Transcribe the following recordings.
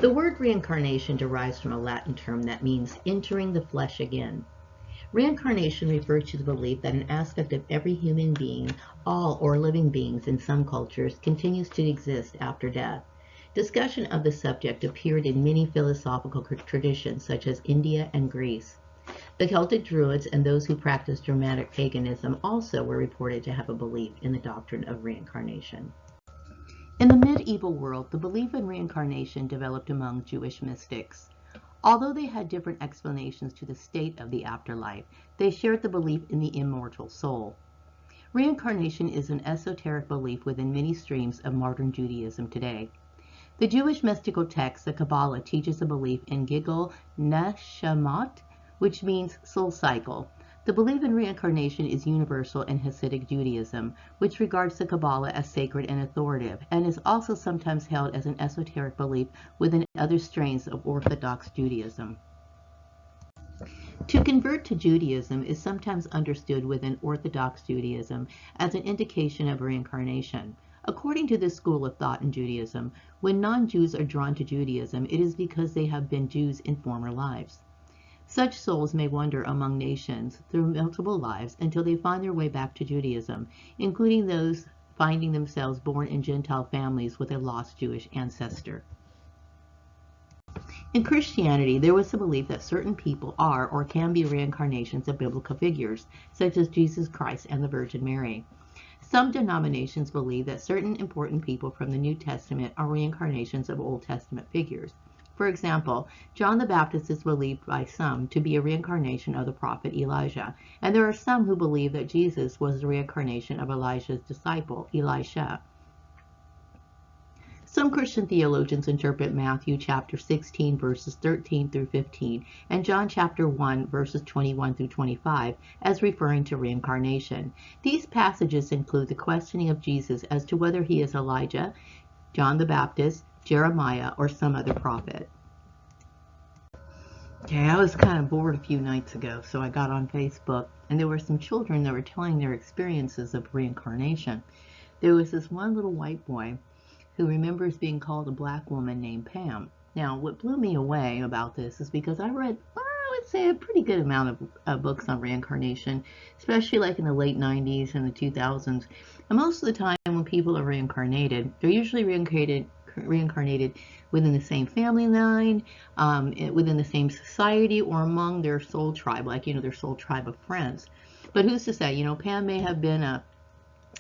The word reincarnation derives from a Latin term that means entering the flesh again. Reincarnation refers to the belief that an aspect of every human being, all or living beings in some cultures, continues to exist after death. Discussion of the subject appeared in many philosophical traditions such as India and Greece. The Celtic Druids and those who practiced Germanic paganism also were reported to have a belief in the doctrine of reincarnation. In the medieval world, the belief in reincarnation developed among Jewish mystics. Although they had different explanations to the state of the afterlife, they shared the belief in the immortal soul. Reincarnation is an esoteric belief within many streams of modern Judaism today. The Jewish mystical text, the Kabbalah, teaches a belief in Gigul Neshamot, which means soul cycle. The belief in reincarnation is universal in Hasidic Judaism, which regards the Kabbalah as sacred and authoritative, and is also sometimes held as an esoteric belief within other strains of Orthodox Judaism. To convert to Judaism is sometimes understood within Orthodox Judaism as an indication of reincarnation. According to this school of thought in Judaism, when non-Jews are drawn to Judaism, it is because they have been Jews in former lives. Such souls may wander among nations through multiple lives until they find their way back to Judaism, including those finding themselves born in Gentile families with a lost Jewish ancestor. In Christianity, there was a belief that certain people are or can be reincarnations of biblical figures, such as Jesus Christ and the Virgin Mary. Some denominations believe that certain important people from the New Testament are reincarnations of Old Testament figures. For example, John the Baptist is believed by some to be a reincarnation of the prophet Elijah, and there are some who believe that Jesus was the reincarnation of Elijah's disciple, Elisha. Some Christian theologians interpret Matthew chapter 16 verses 13 through 15 and John chapter 1 verses 21 through 25 as referring to reincarnation. These passages include the questioning of Jesus as to whether he is Elijah, John the Baptist, Jeremiah, or some other prophet. Okay, I was kind of bored a few nights ago, so I got on Facebook, and there were some children that were telling their experiences of reincarnation. There was this one little white boy who remembers being called a black woman named Pam. Now, what blew me away about this is because I read, I would say, a pretty good amount of books on reincarnation, especially like in the late 90s and the 2000s. And most of the time when people are reincarnated, they're usually reincarnated within the same family line, within the same society, or among their soul tribe, like, their soul tribe of friends. But who's to say, Pam may have been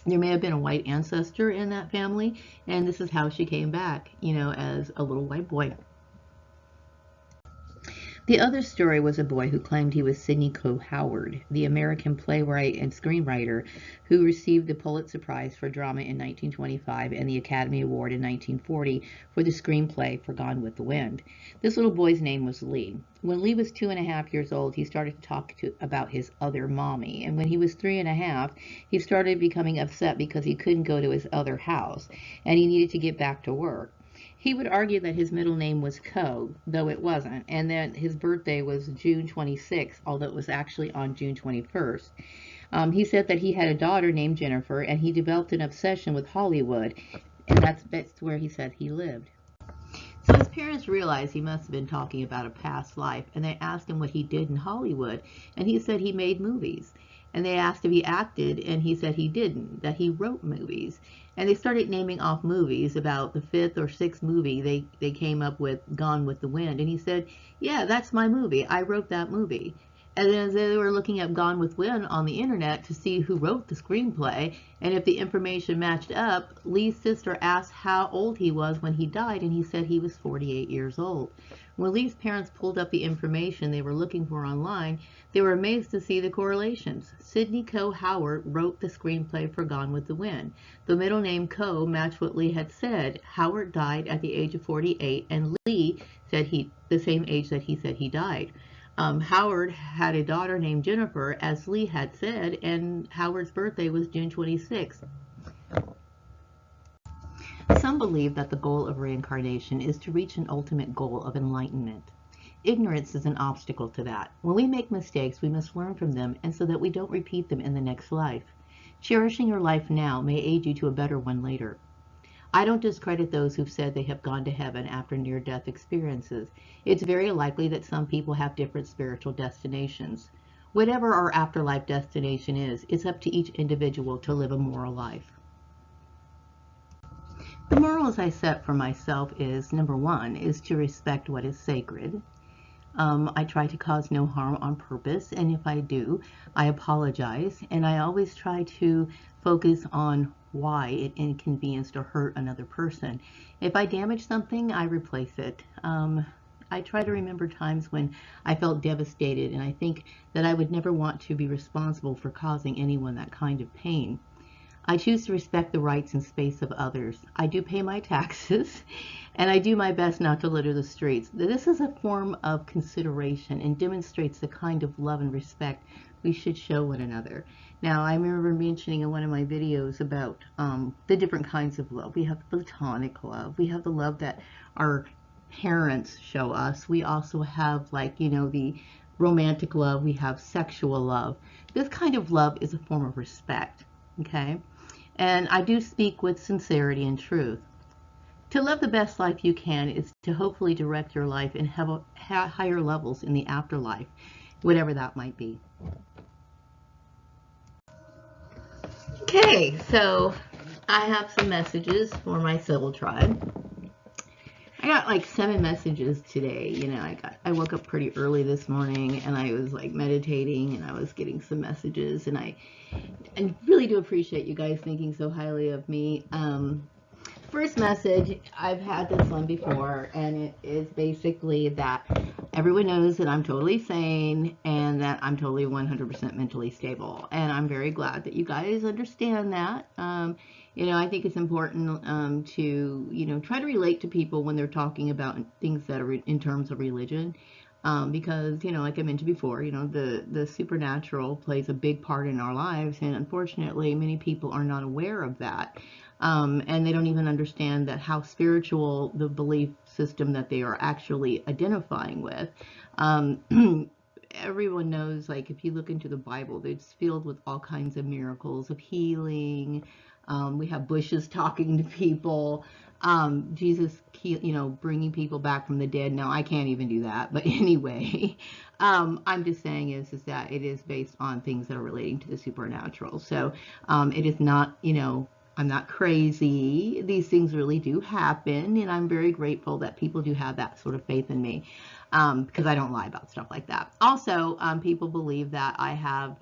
there may have been a white ancestor in that family, and this is how she came back, as a little white boy. The other story was a boy who claimed he was Sidney Coe Howard, the American playwright and screenwriter who received the Pulitzer Prize for Drama in 1925 and the Academy Award in 1940 for the screenplay for Gone with the Wind. This little boy's name was Lee. When Lee was 2.5 years old, he started to talk about his other mommy, and when he was 3.5, he started becoming upset because he couldn't go to his other house, and he needed to get back to work. He would argue that his middle name was Coe, though it wasn't, and that his birthday was June 26th, although it was actually on June 21st. He said that he had a daughter named Jennifer, and he developed an obsession with Hollywood, and that's where he said he lived. So his parents realized he must have been talking about a past life, and they asked him what he did in Hollywood, and he said he made movies. And they asked if he acted, and he said he didn't, that he wrote movies. And they started naming off movies. About the 5th or 6th movie, they came up with Gone with the Wind. And he said, yeah, that's my movie. I wrote that movie. And then as they were looking up Gone with Wind on the internet to see who wrote the screenplay, and if the information matched up, Lee's sister asked how old he was when he died, and he said he was 48 years old. When Lee's parents pulled up the information they were looking for online, they were amazed to see the correlations. Sidney Coe Howard wrote the screenplay for Gone with the Wind. The middle name Coe matched what Lee had said. Howard died at the age of 48, and Lee said the same age that he said he died. Howard had a daughter named Jennifer, as Lee had said, and Howard's birthday was June 26th. Some believe that the goal of reincarnation is to reach an ultimate goal of enlightenment. Ignorance is an obstacle to that. When we make mistakes, we must learn from them, and so that we don't repeat them in the next life. Cherishing your life now may aid you to a better one later. I don't discredit those who've said they have gone to heaven after near-death experiences. It's very likely that some people have different spiritual destinations. Whatever our afterlife destination is, it's up to each individual to live a moral life. The morals I set for myself is, number one, is to respect what is sacred. I try to cause no harm on purpose, and if I do, I apologize, and I always try to focus on why it inconvenienced or hurt another person. If I damage something, I replace it. I try to remember times when I felt devastated, and I think that I would never want to be responsible for causing anyone that kind of pain. I choose to respect the rights and space of others. I do pay my taxes, and I do my best not to litter the streets. This is a form of consideration and demonstrates the kind of love and respect we should show one another. Now, I remember mentioning in one of my videos about the different kinds of love. We have the platonic love. We have the love that our parents show us. We also have, like, the romantic love. We have sexual love. This kind of love is a form of respect, okay? And I do speak with sincerity and truth. To live the best life you can is to hopefully direct your life and have higher levels in the afterlife, whatever that might be. Okay, so I have some messages for my civil tribe. I got like 7 messages today. I woke up pretty early this morning, and I was like meditating, and I was getting some messages, and I really do appreciate you guys thinking so highly of me. First message, I've had this one before, and it is basically that everyone knows that I'm totally sane and that I'm totally 100% mentally stable. And I'm very glad that you guys understand that. I think it's important to, try to relate to people when they're talking about things that are in terms of religion. Because, like I mentioned before, the supernatural plays a big part in our lives, and unfortunately, many people are not aware of that. And they don't even understand that how spiritual the belief system that they are actually identifying with. Everyone knows, like, if you look into the Bible, it's filled with all kinds of miracles of healing. We have bushes talking to people. Jesus, bringing people back from the dead. Now, I can't even do that, but anyway, I'm just saying is that it is based on things that are relating to the supernatural. So it is not, I'm not crazy. These things really do happen, and I'm very grateful that people do have that sort of faith in me, because I don't lie about stuff like that. Also, people believe that I have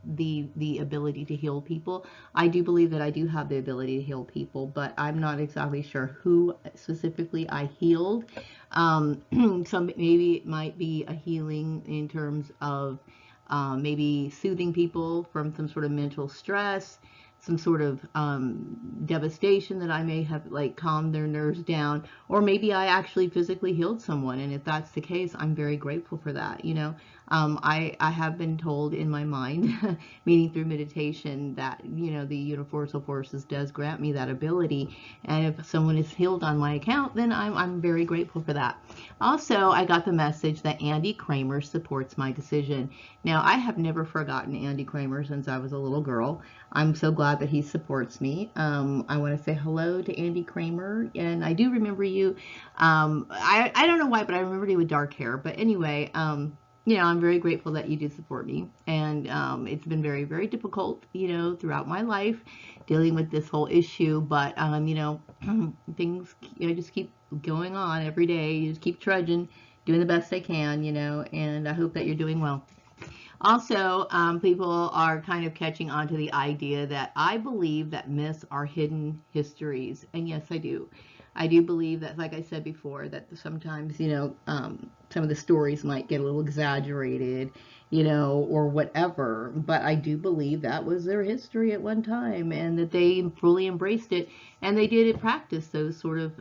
the ability to heal people. I do believe that I do have the ability to heal people, but I'm not exactly sure who specifically I healed. Maybe it might be a healing in terms of maybe soothing people from some sort of mental stress, some sort of devastation that I may have, like, calmed their nerves down, or maybe I actually physically healed someone. And if that's the case, I'm very grateful for that. I have been told in my mind, meaning through meditation, that the universal forces does grant me that ability, and if someone is healed on my account, then I'm very grateful for that. Also, I got the message that Andy Kramer supports my decision. Now, I have never forgotten Andy Kramer since I was a little girl. I'm so glad that he supports me. I want to say hello to Andy Kramer, and I do remember you. I don't know why, but I remembered you with dark hair. But anyway, I'm very grateful that you do support me, and it's been very, very difficult, throughout my life dealing with this whole issue. But things, just keep going on every day. You just keep trudging, doing the best I can, and I hope that you're doing well. Also, people are kind of catching on to the idea that I believe that myths are hidden histories. And yes, I do. I do believe that, like I said before, that sometimes, some of the stories might get a little exaggerated, or whatever. But I do believe that was their history at one time, and that they fully embraced it, and they did practice those sort of,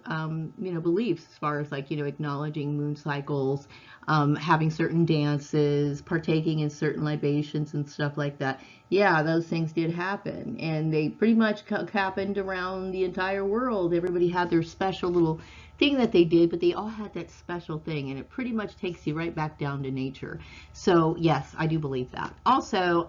beliefs, as far as, like, acknowledging moon cycles, having certain dances, partaking in certain libations and stuff like that. Yeah, those things did happen, and they pretty much happened around the entire world. Everybody had their special little thing that they did, but they all had that special thing, and it pretty much takes you right back down to nature. So yes, I do believe that. Also,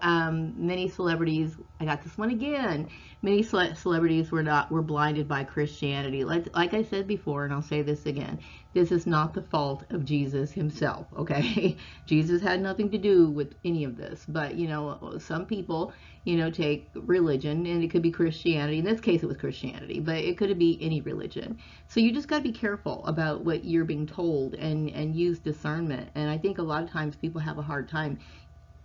many celebrities, I got this one again, many celebrities were blinded by Christianity. Like I said before, and I'll say this again, this is not the fault of Jesus himself, okay? Jesus had nothing to do with any of this, but you know, some people, you know, take religion, and it could be Christianity. In this case, it was Christianity, but it could be any religion. So you just got to be careful about what you're being told, and use discernment. And I think a lot of times people have a hard time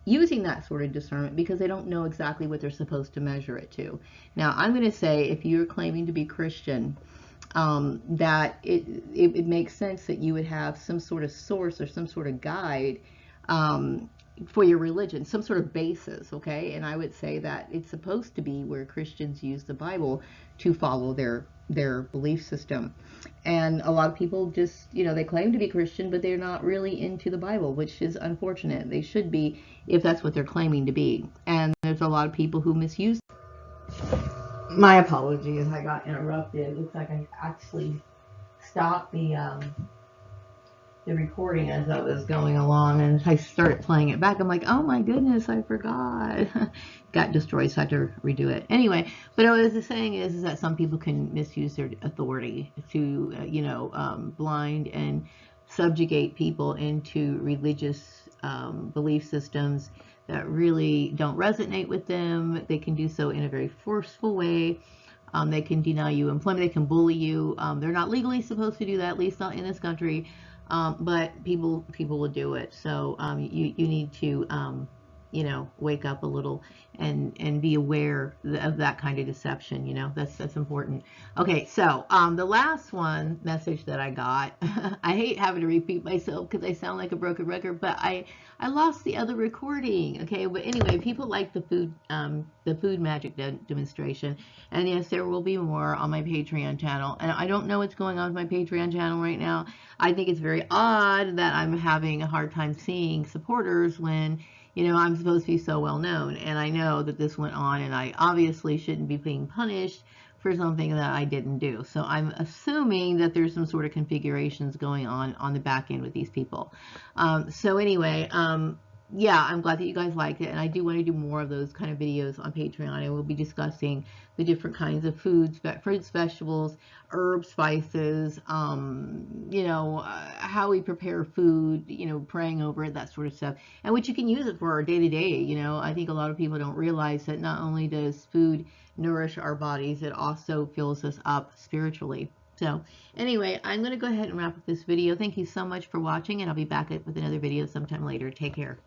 using that sort of discernment because they don't know exactly what they're supposed to measure it to. Now, I'm going to say, if you're claiming to be Christian, that it makes sense that you would have some sort of source or some sort of guide for your religion, some sort of basis, okay? And I would say that it's supposed to be where Christians use the Bible to follow their belief system. And a lot of people just, you know, they claim to be Christian, but they're not really into the Bible, which is unfortunate. They should be, if that's what they're claiming to be. And there's a lot of people who misuse. My apologies, I got interrupted. It looks like I actually stopped the recording as I was going along, and I started playing it back. I'm like, oh my goodness, I forgot. Got destroyed, so I had to redo it. Anyway, but what I was saying is that some people can misuse their authority to, you know, blind and subjugate people into religious belief systems that really don't resonate with them. They can do so in a very forceful way. They can deny you employment. They can bully you. They're not legally supposed to do that, at least not in this country. But people will do it. So you need to, you know, wake up a little and be aware of that kind of deception. You know, that's important. Okay, so the last one message that I got, I hate having to repeat myself because I sound like a broken record, but I lost the other recording. Okay, but anyway, people like the food magic demonstration, and yes, there will be more on my Patreon channel. And I don't know what's going on with my Patreon channel right now. I think it's very odd that I'm having a hard time seeing supporters when, you know, I'm supposed to be so well known. And I know that this went on, and I obviously shouldn't be being punished for something that I didn't do. So I'm assuming that there's some sort of configurations going on the back end with these people. So anyway, yeah, I'm glad that you guys liked it, and I do want to do more of those kind of videos on Patreon. I will be discussing the different kinds of foods, fruits, vegetables, herbs, spices, you know, how we prepare food, you know, praying over it, that sort of stuff, and what you can use it for our day-to-day. You know, I think a lot of people don't realize that not only does food nourish our bodies, it also fills us up spiritually. So anyway, I'm going to go ahead and wrap up this video. Thank you so much for watching, and I'll be back with another video sometime later. Take care.